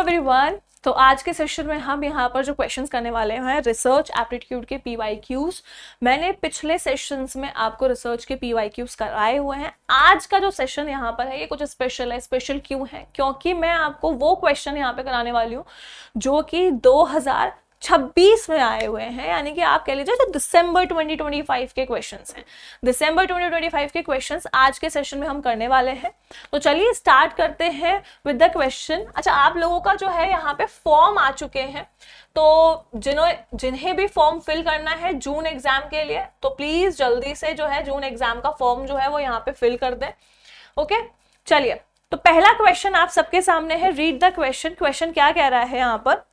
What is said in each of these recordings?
Everyone, तो आज के सेशन में हम यहाँ पर जो क्वेश्चंस करने वाले हैं रिसर्च एप्टीट्यूड के पीवाईक्यूज। मैंने पिछले सेशंस में आपको रिसर्च के पीवाईक्यूज कराए हुए हैं। आज का जो सेशन यहाँ पर है ये कुछ स्पेशल है। स्पेशल क्यों है? क्योंकि मैं आपको वो क्वेश्चन यहाँ पे कराने वाली हूँ जो कि 2026 में आए हुए हैं, यानी कि आप कह लीजिए जो दिसंबर 2025 के क्वेश्चंस हैं। दिसंबर 2025 के क्वेश्चंस आज के सेशन में हम करने वाले हैं। तो चलिए स्टार्ट करते हैं विद द क्वेश्चन। अच्छा, आप लोगों का जो है यहाँ पे फॉर्म आ चुके हैं, तो जिन्हें भी फॉर्म फिल करना है जून एग्जाम के लिए, तो प्लीज जल्दी से जो है जून एग्जाम का फॉर्म जो है वो यहाँ पे फिल कर दें। ओके, चलिए, तो पहला क्वेश्चन आप सबके सामने है। Read the question. क्वेश्चन क्या कह रहा है यहाँ पर?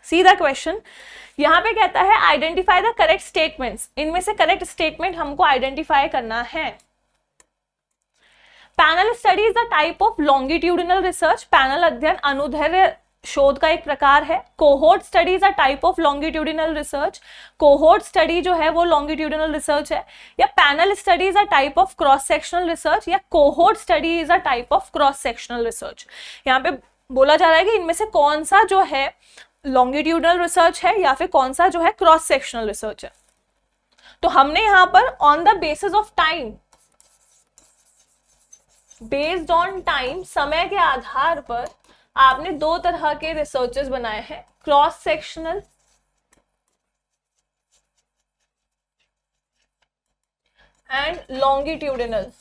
सी द क्वेश्चन। यहां पे कहता है आइडेंटिफाई द करेक्ट स्टेटमेंट्स। इनमें से करेक्ट स्टेटमेंट हमको आइडेंटिफाई करना है। Panel study is the type of longitudinal research. Panel अध्ययन अनुदैर्ध्य शोध का एक प्रकार है। Cohort study is a type of longitudinal research. Cohort study जो है वो लॉन्गिट्यूडिनल रिसर्च है। या panel study is a type of cross sectional research, या cohort study is a type of cross sectional research. यहाँ पे बोला जा रहा है कि इनमें से कौन सा जो है लॉन्गिट्यूडनल रिसर्च है या फिर कौन सा जो है क्रॉस सेक्शनल रिसर्च है। तो हमने यहां पर on the basis of time, based on time, समय के आधार पर आपने दो तरह के रिसर्चेस बनाए हैं, क्रॉस सेक्शनल एंड लॉन्गिट्यूडिनल।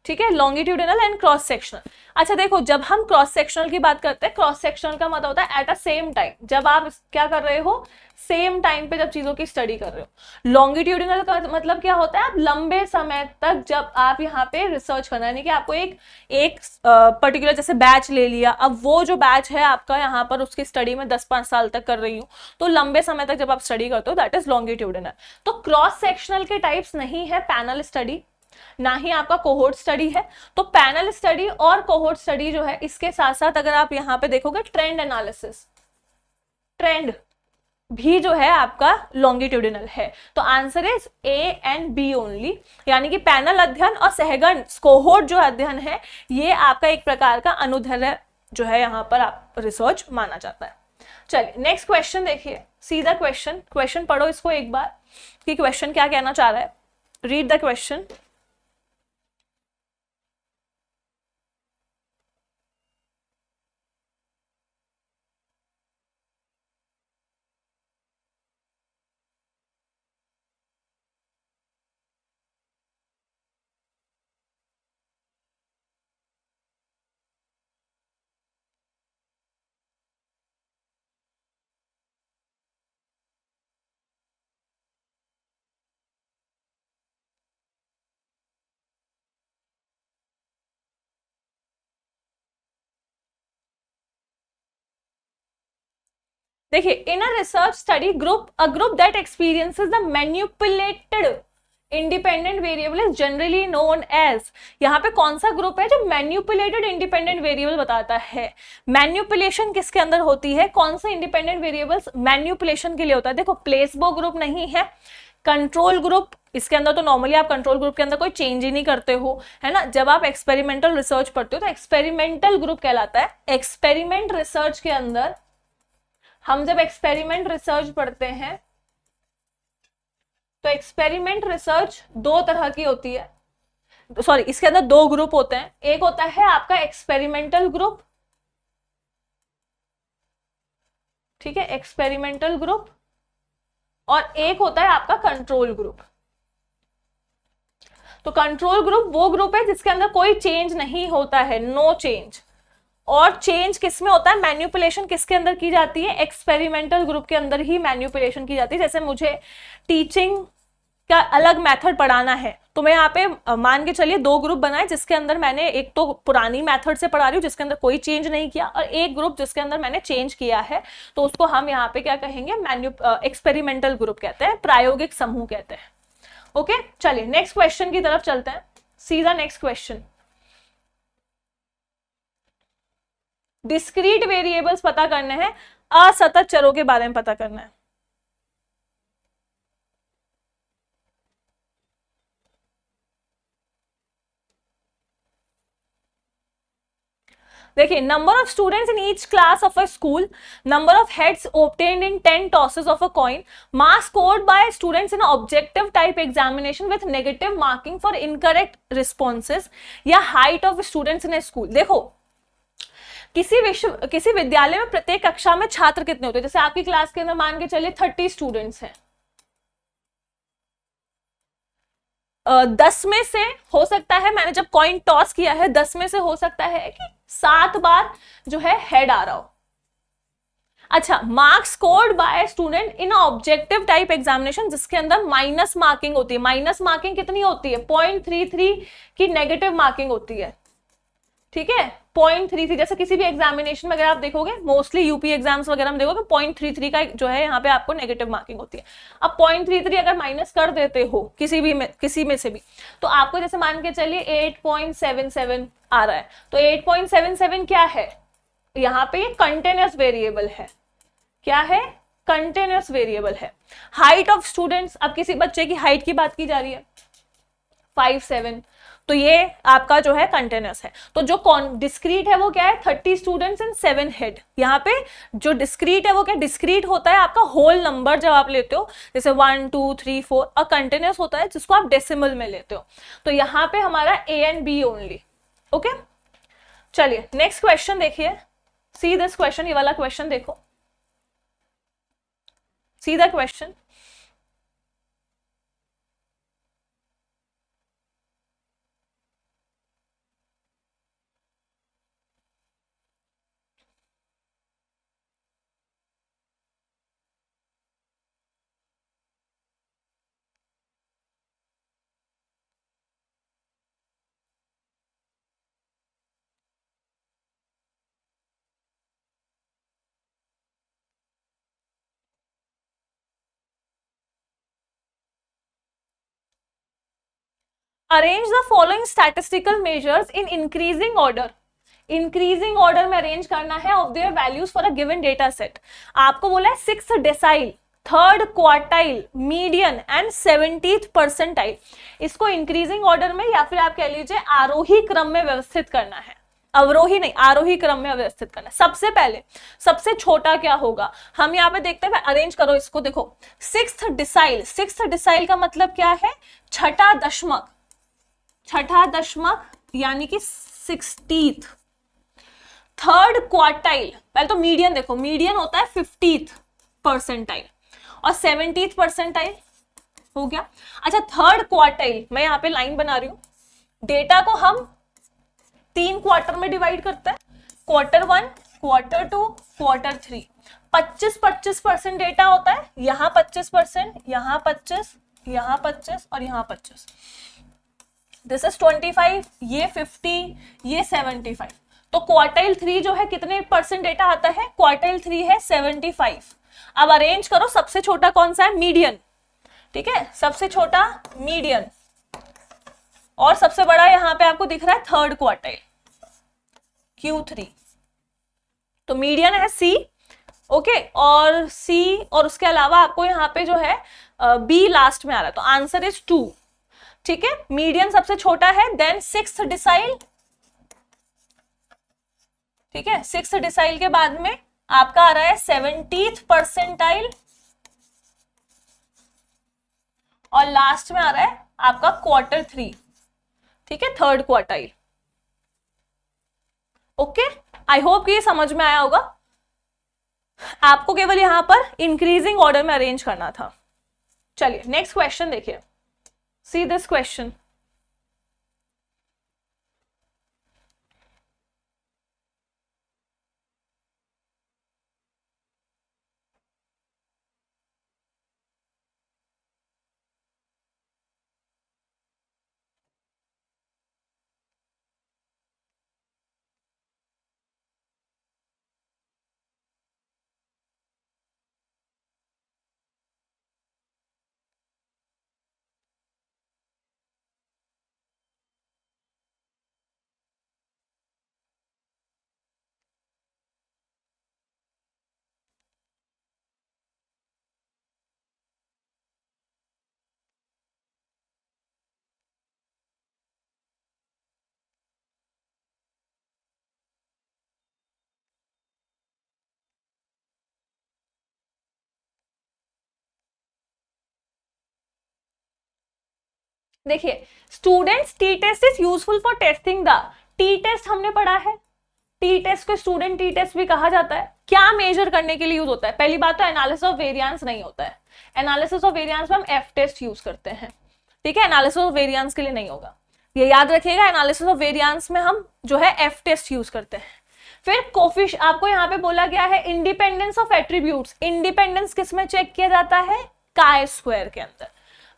ठीक है, लॉन्गिट्यूडिनल एंड क्रॉस सेक्शनल। अच्छा देखो, जब हम क्रॉस सेक्शनल की बात करते हैं, क्रॉस सेक्शनल का मतलब होता है एट अ सेम टाइम, जब आप क्या कर रहे हो, सेम टाइम पे जब चीजों की स्टडी कर रहे हो। लॉन्गिट्यूडिनल का मतलब क्या होता है, आप लंबे समय तक जब आप यहाँ पे रिसर्च करना, यानी कि आपको एक पर्टिकुलर जैसे बैच ले लिया, अब वो जो बैच है आपका यहाँ पर उसकी स्टडी में 10-5 साल तक कर रही हूँ, तो लंबे समय तक जब आप स्टडी करते हो दैट इज लॉन्गिट्यूडिनल। तो क्रॉस सेक्शनल के टाइप्स नहीं है पैनल स्टडी, ना ही आपका कोहोर्ट स्टडी है। तो पैनल स्टडी और कोहोर्ट स्टडी जो है, इसके साथ साथ अगर आप यहां पे देखोगे ट्रेंड एनालिसिस, ट्रेंड भी जो है आपका लॉन्गिट्यूडिनल है। तो answer is A and B only, यानी कि पैनल अध्ययन और सहगण कोहोर्ट जो अध्ययन है ये आपका एक प्रकार का अनुदैर्ध्य जो है यहां पर आप रिसर्च माना जाता है। चलिए नेक्स्ट क्वेश्चन देखिए, सीधा क्वेश्चन। क्वेश्चन पढ़ो इसको एक बार कि क्वेश्चन क्या कहना चाह रहा है। Read the question. देखिए, in a research study group, a group that experiences the manipulated independent variable is generally known as. यहाँ पे कौन सा ग्रुप है जो मैन्युपुलेटेड इंडिपेंडेंट वेरिएबल बताता है? मैन्युपुलेशन किसके अंदर होती है? कौन सा इंडिपेंडेंट वेरिएबल्स मैन्युपुलेशन के लिए होता है? देखो, प्लेसबो ग्रुप नहीं है, कंट्रोल ग्रुप, इसके अंदर तो नॉर्मली आप कंट्रोल ग्रुप के अंदर कोई चेंज ही नहीं करते हो, है ना। जब आप एक्सपेरिमेंटल रिसर्च पढ़ते हो तो एक्सपेरिमेंटल ग्रुप कहलाता है। एक्सपेरिमेंट रिसर्च के अंदर हम जब एक्सपेरिमेंट रिसर्च पढ़ते हैं तो एक्सपेरिमेंट रिसर्च दो तरह की होती है, सॉरी इसके अंदर दो ग्रुप होते हैं। एक होता है आपका एक्सपेरिमेंटल ग्रुप, ठीक है, एक्सपेरिमेंटल ग्रुप, और एक होता है आपका कंट्रोल ग्रुप। तो कंट्रोल ग्रुप वो ग्रुप है जिसके अंदर कोई चेंज नहीं होता है, नो चेंज। और चेंज किस में होता है, मैन्युपुलेशन किसके अंदर की जाती है, एक्सपेरिमेंटल ग्रुप के अंदर ही मैन्युपुलेशन की जाती है। जैसे मुझे टीचिंग का अलग मेथड पढ़ाना है, तो मैं यहाँ पे मान के चलिए दो ग्रुप बनाए, जिसके अंदर मैंने एक तो पुरानी मेथड से पढ़ा रही हूँ जिसके अंदर कोई चेंज नहीं किया, और एक ग्रुप जिसके अंदर मैंने चेंज किया है, तो उसको हम यहाँ पे क्या कहेंगे, एक्सपेरिमेंटल ग्रुप कहते हैं, प्रायोगिक समूह कहते हैं। ओके, चलिए नेक्स्ट क्वेश्चन की तरफ चलते हैं। सीधा नेक्स्ट क्वेश्चन। डिस्क्रीट वेरिएबल्स पता करने हैं, असतत चरों के बारे में पता करना है। देखिए, number of students in each class of a school, number of heads obtained in 10 tosses of a coin, marks scored by students in objective type examination with negative marking for incorrect responses, या height of students in A school. देखो, किसी विद्यालय में प्रत्येक कक्षा में छात्र कितने होते हैं? जैसे आपकी क्लास के अंदर मान के चलिए 30 स्टूडेंट्स हैं, 10 में से हो सकता है, मैंने जब कॉइन टॉस किया है, 10 में से हो सकता है कि 7 बार जो है हेड आ रहा हो। अच्छा, marks scored by student in objective type examination, जिसके अंदर माइनस मार्किंग होती है। माइनस मार्किंग कितनी होती है? 0.33 की नेगेटिव मार्किंग होती है, ठीक है, 0.33। जैसे किसी भी एग्जामिनेशन में अगर आप देखोगे, मोस्टली यूपी एग्जाम्स वगैरह में देखोगे 0.33 का जो है यहाँ पे आपको नेगेटिव मार्किंग होती है। अब 0.33 अगर माइनस कर देते हो किसी में से भी, तो आपको जैसे मान के चलिए 8.77 आ रहा है, तो 8.77 क्या है? यहाँ पे कंटिन्यूअस वेरिएबल है। क्या है? कंटिन्यूअस वेरिएबल है। हाइट ऑफ स्टूडेंट्स, अब किसी बच्चे की हाइट की बात की जा रही है, 5'7", तो ये आपका जो है कंटिन्यूअस है। तो जो डिस्क्रीट है वो क्या है? 30 स्टूडेंट्स इन 7 हेड। यहाँ पे जो डिस्क्रीट है वो क्या? डिस्क्रीट होता है आपका होल नंबर जब आप लेते हो, जैसे 1 2 3 4, और कंटिन्यूअस होता है जिसको आप डेसिमल में लेते हो। तो यहाँ पे हमारा A and B only. Okay, चलिए नेक्स्ट क्वेश्चन देखिए। सी दिस क्वेश्चन, ये वाला क्वेश्चन देखो, see the question. Arrange the following statistical measures in increasing order. Increasing order में अरेंज करना है of their values for a given data set. आपको बोला है 6th decile, 3rd quartile, median and 70th percentile. इसको increasing order में, या फिर आप कह लीजिए आरोही क्रम में व्यवस्थित करना है। अवरोही नहीं, आरोही क्रम में व्यवस्थित करना है। सबसे पहले सबसे छोटा क्या होगा, हम यहाँ पे देखते हैं। अरेंज करो इसको, देखो 6th डिसाइल, 6th डिसाइल का मतलब क्या है? छठा दशमक, छठा दशमक यानी कि 60th। 3rd क्वार्टाइल, पहले तो मीडियन देखो, मीडियन होता है 50th परसेंटाइल, और 70th परसेंटाइल हो गया। अच्छा, 3rd क्वार्टाइल, मैं यहाँ पे लाइन बना रही हूं, डेटा को हम 3 क्वार्टर में डिवाइड करते हैं, Q1, Q2, Q3। 25-25% डेटा होता है, यहाँ 25%, यहाँ 25, यहाँ 25 और यहाँ 25। दिस इज 25, ये 50, ये 75। तो क्वार्टाइल 3 जो है कितने परसेंट डेटा आता है? क्वार्टाइल 3 है 75। अब अरेंज करो, सबसे छोटा कौन सा है? मीडियन, ठीक है, सबसे छोटा मीडियन, और सबसे बड़ा यहाँ पे आपको दिख रहा है 3rd क्वार्टाइल Q3। तो मीडियन है C, ओके, और C, और उसके अलावा आपको यहाँ पे जो है B लास्ट में आ रहा है, तो आंसर इज 2, ठीक है। मीडियन सबसे छोटा है, देन 6th डिसाइल, ठीक है, 6th डिसाइल के बाद में आपका आ रहा है 70th परसेंटाइल, और लास्ट में आ रहा है आपका Q3, ठीक है, 3rd quartile. Okay, I hope कि ये समझ में आया होगा। आपको केवल यहां पर इंक्रीजिंग ऑर्डर में अरेंज करना था। चलिए नेक्स्ट क्वेश्चन देखिए, सी दिस क्वेश्चन। देखिए students T test is useful for testing the, T test हमने पढ़ा है, टी टेस्ट को स्टूडेंट टी टेस्ट भी कहा जाता है। क्या मेजर करने के लिए यूज होता है? पहली बात तो एनालिसिस ऑफ वेरिएंस नहीं होता है, एनालिसिस ऑफ वेरिएंस में हम एफ टेस्ट यूज करते हैं, ठीक है, एनालिसिस ऑफ वेरिएंस के लिए नहीं होगा, ये याद रखिएगा। एनालिसिस ऑफ वेरिएंस में हम जो है एफ टेस्ट यूज करते हैं। फिर कोफिश आपको यहाँ पे बोला गया है इंडिपेंडेंस ऑफ एट्रीब्यूट्स, इंडिपेंडेंस किस में चेक किया जाता है? काई स्क्वायर के अंदर।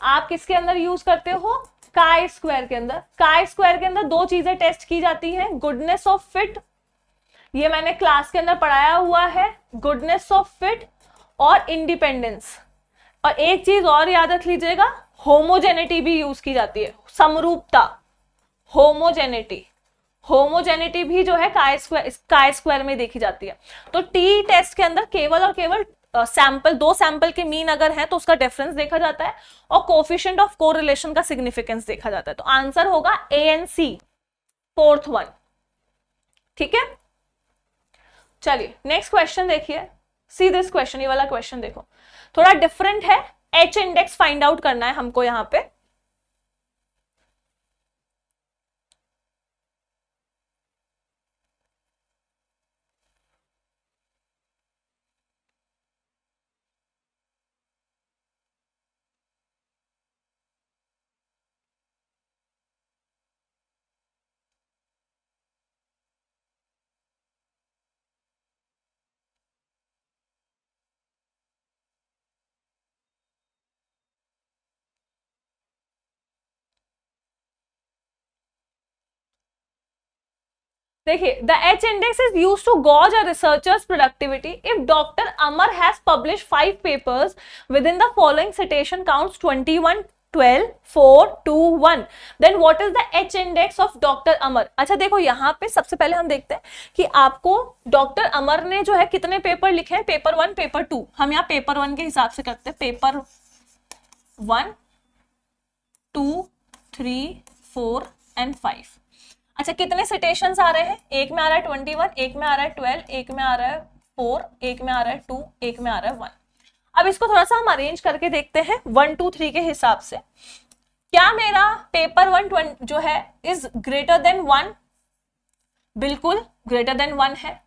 आप किसके अंदर यूज करते हो? काई स्क्वायर के अंदर। काई स्क्वायर के अंदर दो चीजें टेस्ट की जाती हैं, गुडनेस ऑफ फिट, ये मैंने क्लास के अंदर पढ़ाया हुआ है, गुडनेस ऑफ फिट और इंडिपेंडेंस। और एक चीज और याद रख लीजिएगा, होमोजेनिटी भी यूज की जाती है, समरूपता, होमोजेनिटी, होमोजेनिटी भी जो है काई स्क्वायर में देखी जाती है। तो टी टेस्ट के अंदर केवल और केवल सैंपल, दो सैंपल के मीन अगर है तो उसका डिफरेंस देखा जाता है और कोफिशिएंट ऑफ कोरिलेशन का सिग्निफिकेंस देखा जाता है। तो आंसर होगा A and C, fourth one, ठीक है। चलिए नेक्स्ट क्वेश्चन देखिए, सी दिस क्वेश्चन, ये वाला क्वेश्चन देखो, थोड़ा डिफरेंट है, एच इंडेक्स फाइंड आउट करना है हमको यहां पे। देखिए the H index is use to gauge a researcher's productivity if doctor Amar has publish 5 papers within the following citation counts 21, 12, 4, 2, 1, then what is the H index of doctor Amar. अच्छा देखो यहाँ पे सबसे पहले हम देखते हैं कि आपको डॉक्टर अमर ने जो है कितने पेपर लिखे हैं, पेपर 1, पेपर 2, हम यहाँ पेपर 1 के हिसाब से करते हैं, पेपर 1, 2, 3, 4 एंड 5। अच्छा कितने सिटेशंस आ रहे हैं? एक में आ रहा है 21, एक में आ रहा है 12, एक में आ रहा है 4, एक में आ रहा है 2, एक में आ रहा है 1। अब इसको थोड़ा सा हम अरेंज करके देखते हैं 1, 2, 3 के हिसाब से। क्या मेरा पेपर 1 जो है इज ग्रेटर देन 1? बिल्कुल ग्रेटर देन 1 है।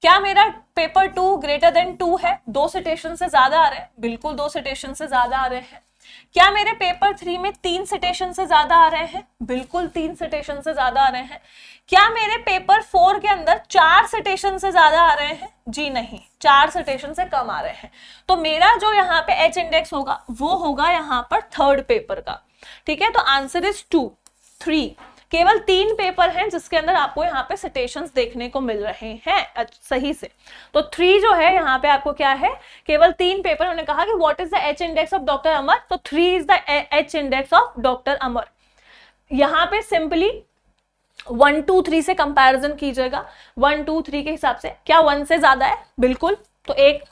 क्या मेरा पेपर 2 ग्रेटर देन 2 है? 2 सिटेशन से ज्यादा आ रहे हैं, बिल्कुल 2 सिटेशन से ज्यादा आ रहे हैं। क्या मेरे पेपर 3 में 3 सिटेशन से ज्यादा आ रहे हैं? बिल्कुल 3 सिटेशन से ज्यादा आ रहे हैं। क्या मेरे पेपर 4 के अंदर 4 सिटेशन से ज्यादा आ रहे हैं? जी नहीं, 4 सिटेशन से कम आ रहे हैं। तो मेरा जो यहाँ पे एच इंडेक्स होगा वो होगा यहाँ पर थर्ड पेपर का, ठीक है। तो आंसर इज 2, 3, केवल 3 पेपर हैं जिसके अंदर आपको यहाँ पे सिटेशंस देखने को मिल रहे हैं सही से। तो 3 जो है यहाँ पे आपको क्या है, केवल 3 पेपर। उन्होंने कहा कि what is the H index of doctor Amar, तो 3 is the H index of doctor Amar. यहाँ पे सिंपली 1, 2, 3 से कंपैरिजन कीजिएगा। 1, 2, 3 के हिसाब से क्या 1 से ज्यादा है? बिल्कुल, तो 1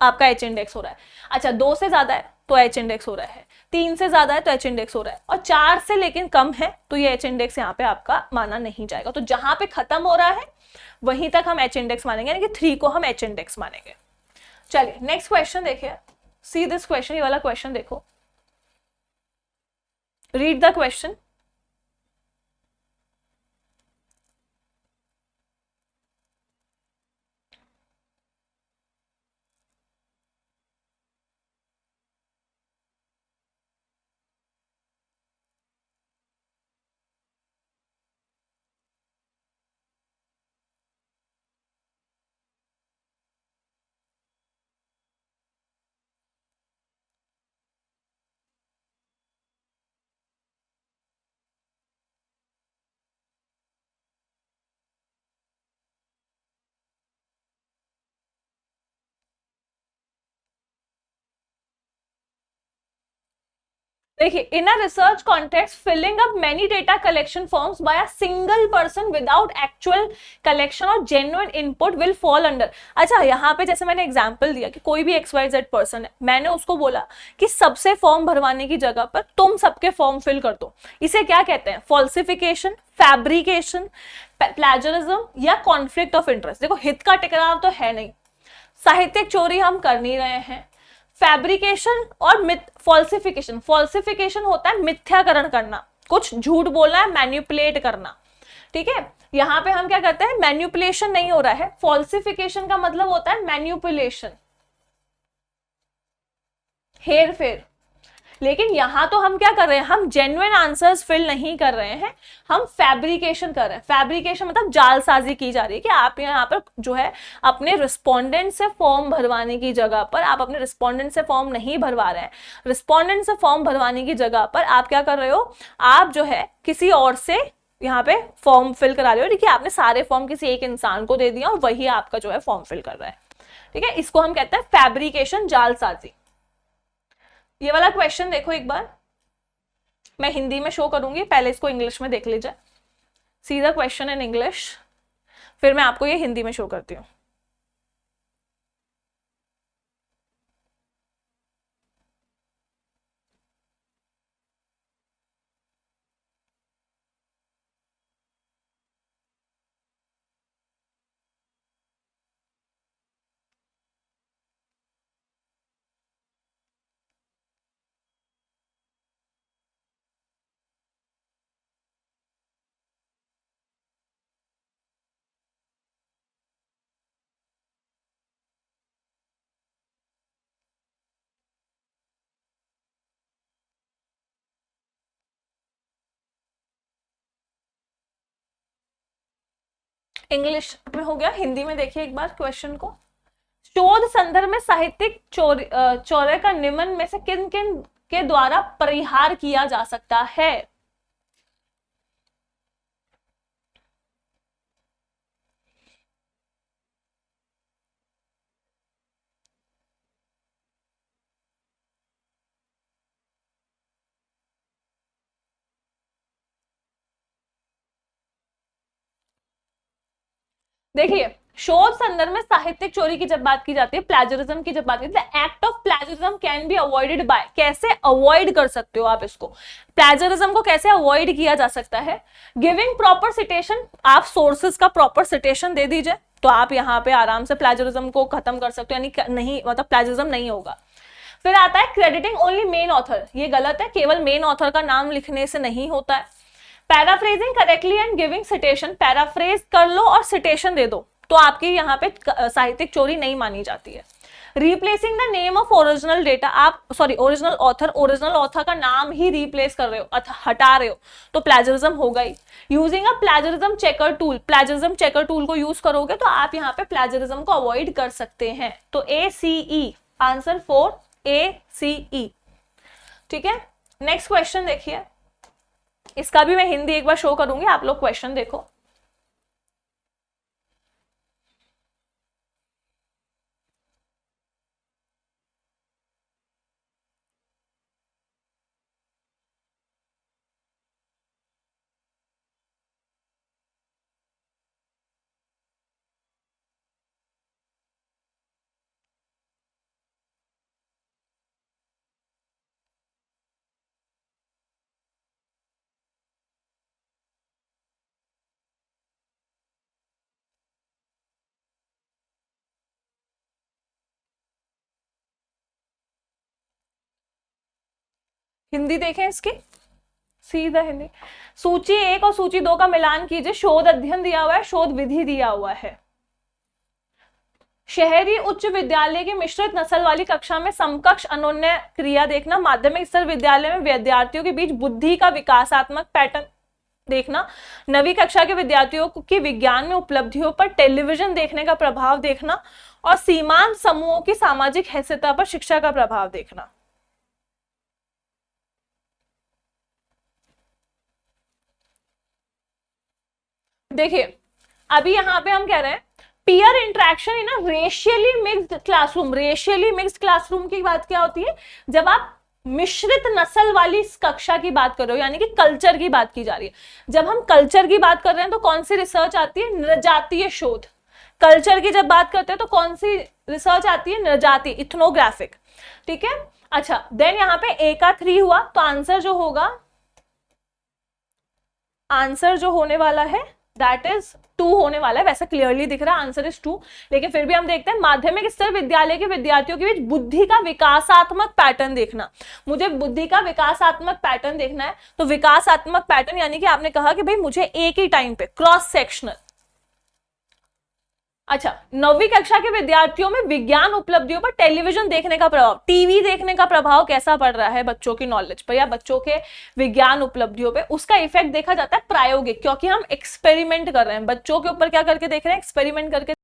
आपका एच इंडेक्स हो रहा है। अच्छा 2 से ज्यादा है तो एच इंडेक्स हो रहा है, 3 से ज्यादा है तो एच इंडेक्स हो रहा है, और 4 से लेकिन कम है तो ये एच इंडेक्स यहाँ पे आपका माना नहीं जाएगा। तो जहां पे खत्म हो रहा है वहीं तक हम एच इंडेक्स मानेंगे, यानी कि 3 को हम एच इंडेक्स मानेंगे। चलिए नेक्स्ट क्वेश्चन देखिए, सी दिस क्वेश्चन, ये वाला क्वेश्चन देखो, रीड द क्वेश्चन। देखिए in a research context filling up many data collection forms by a single person without actual collection और genuine input will fall under. अच्छा यहाँ पे जैसे मैंने एग्जांपल दिया कि कोई भी XYZ पर्सन है, मैंने उसको बोला कि सबसे फॉर्म भरवाने की जगह पर तुम सबके फॉर्म फिल कर दो, इसे क्या कहते हैं? फॉल्सिफिकेशन, फैब्रिकेशन, प्लेजरिज्म या कॉन्फ्लिक्ट ऑफ इंटरेस्ट। देखो हित का टकराव तो है नहीं, साहित्यिक चोरी हम कर नहीं रहे हैं, फैब्रिकेशन और फॉल्सिफिकेशन। फॉल्सिफिकेशन होता है मिथ्याकरण करना, कुछ झूठ बोलना है, मैन्युपुलेट करना, ठीक है। यहां पे हम क्या करते हैं, मैन्युपुलेशन नहीं हो रहा है, फॉल्सिफिकेशन का मतलब होता है मैन्युपुलेशन, हेर फेर। लेकिन यहां तो हम क्या कर रहे हैं, हम जेन्युइन आंसर्स फिल नहीं कर रहे हैं, हम फैब्रिकेशन कर रहे हैं। फैब्रिकेशन मतलब जालसाजी की जा रही है कि आप यहाँ पर जो है अपने रिस्पोंडेंट से फॉर्म भरवाने की जगह पर आप अपने रिस्पोंडेंट से फॉर्म नहीं भरवा रहे हैं। रिस्पोंडेंट से फॉर्म भरवाने की जगह पर आप क्या कर रहे हो, आप जो है किसी और से यहाँ पे फॉर्म फिल करा रहे हो। देखिए आपने सारे फॉर्म किसी एक इंसान को दे दिया और वही आपका जो है फॉर्म फिल कर रहा है, ठीक है। इसको हम कहते हैं फैब्रिकेशन, जालसाजी। ये वाला क्वेश्चन देखो एक बार, मैं हिंदी में शो करूंगी, पहले इसको इंग्लिश में देख लीजिए। सी द क्वेश्चन इन इंग्लिश, फिर मैं आपको ये हिंदी में शो करती हूँ। इंग्लिश में हो गया, हिंदी में देखिए एक बार क्वेश्चन को। शोध संदर्भ में साहित्यिक चौर्य का निम्न में से किन किन के द्वारा परिहार किया जा सकता है। देखिए शोध संदर्भ में साहित्यिक चोरी की जब बात की जाती है, प्लेजरिज्म की जब बात की जाती है, act of plagiarism can be avoided by, कैसे अवॉइड कर सकते हो आप इसको, प्लेजरिज्म को कैसे अवॉइड किया जा सकता है। गिविंग प्रॉपर सिटेशन, आप सोर्सेज का प्रॉपर सिटेशन दे दीजिए तो आप यहाँ पे आराम से प्लेजरिज्म को खत्म कर सकते हो, यानी नहीं मतलब प्लेजरिज्म नहीं होगा। फिर आता है क्रेडिटिंग ओनली मेन ऑथर, ये गलत है, केवल मेन ऑथर का नाम लिखने से नहीं होता है। Paraphrasing correctly and giving citation, paraphrase कर लो और सिटेशन दे दो तो आपकी यहाँ पे साहित्यिक चोरी नहीं मानी जाती है। Replacing the name of original data, आप ओरिजिनल ऑथर का नाम ही रिप्लेस कर रहे हो, हटा रहे हो तो प्लेजरिज्म होगा ही। Using a plagiarism checker tool, plagiarism checker tool को यूज करोगे तो आप यहाँ पे प्लेजरिज्म को अवॉइड कर सकते हैं। तो ACE आंसर फॉर ACE, ठीक है। नेक्स्ट क्वेश्चन देखिए, इसका भी मैं हिंदी एक बार शो करूंगी, आप लोग क्वेश्चन देखो। हिंदी देखें इसकी, सीधा हिंदी। सूची 1 और सूची 2 का मिलान कीजिए, शोध अध्ययन दिया हुआ है, शोध विधि दिया हुआ है। शहरी उच्च विद्यालय की मिश्रित नस्ल वाली कक्षा में समकक्ष अनोन्य क्रिया देखना, माध्यमिक स्तर विद्यालय में विद्यार्थियों के बीच बुद्धि का विकासात्मक पैटर्न देखना, नवी कक्षा के विद्यार्थियों की विज्ञान में उपलब्धियों पर टेलीविजन देखने का प्रभाव देखना और सीमांत समूहों की सामाजिक हैसियत पर शिक्षा का प्रभाव देखना। देखिए अभी यहाँ पे हम कह रहे हैं पीयर इंटरेक्शन इन अ racially mixed classroom. Racially mixed classroom की बात क्या होती है, जब आप मिश्रित नस्ल वाली कक्षा की बात कर रहे हो, यानी कि कल्चर की बात की जा रही है। जब हम कल्चर की बात कर रहे हैं तो कौन सी रिसर्च आती है, नृजातीय शोध। कल्चर की जब बात करते हैं तो कौन सी रिसर्च आती है, नृजातीय, इथनोग्राफिक, ठीक है। अच्छा देन यहाँ पे A का 3 हुआ तो आंसर जो होगा, आंसर जो होने वाला है दैट इज 2 होने वाला है, वैसा क्लियरली दिख रहा है, आंसर इज 2। लेकिन फिर भी हम देखते हैं माध्यमिक स्तर विद्यालय के विद्यार्थियों के बीच बुद्धि का विकासात्मक पैटर्न देखना। मुझे बुद्धि का विकासात्मक पैटर्न देखना है, तो विकासात्मक पैटर्न यानी कि आपने कहा कि भाई मुझे एक ही टाइम पे क्रॉस सेक्शनल। अच्छा, 9वीं कक्षा के विद्यार्थियों में विज्ञान उपलब्धियों पर टेलीविजन देखने का प्रभाव, टीवी देखने का प्रभाव कैसा पड़ रहा है बच्चों की नॉलेज पर या बच्चों के विज्ञान उपलब्धियों पे, उसका इफेक्ट देखा जाता है प्रायोगिक, क्योंकि हम एक्सपेरिमेंट कर रहे हैं बच्चों के ऊपर, क्या करके देख रहे हैं, एक्सपेरिमेंट करके